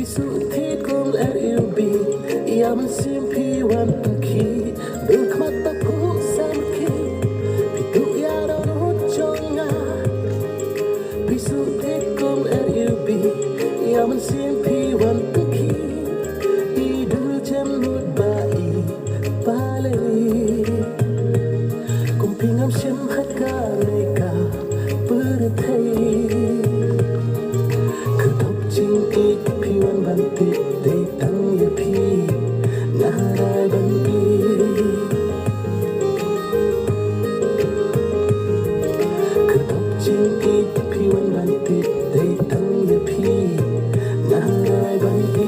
sự thiết cũng em yêu bi ya mình sim pi wan ki bil khmat ta pu sam ki pi tu ya do no chonga pi sự thiết cũng em yêu bi ya mình sim pi wan ki I dul chem lut ba I pale kum pingam shem hat ka ne ka per thei chinh ít phi văn văn tít đầy tăng yêu phi na rai văn đi cứ tóc chinh ít phi văn văn tít đầy tăng yêu phi na rai văn đi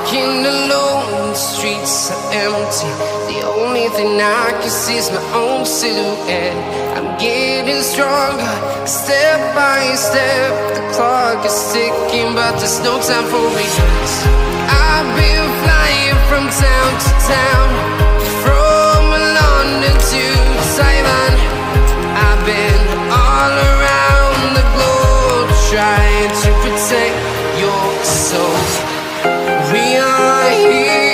Walking alone, the streets are empty. The only thing I can see is my own silhouette. I'm getting stronger, step by step. The clock is ticking, but there's no time for regrets. I've been flying from town to town, from London to Taiwan. I've been all around the globe, trying to protect your soul. We are here.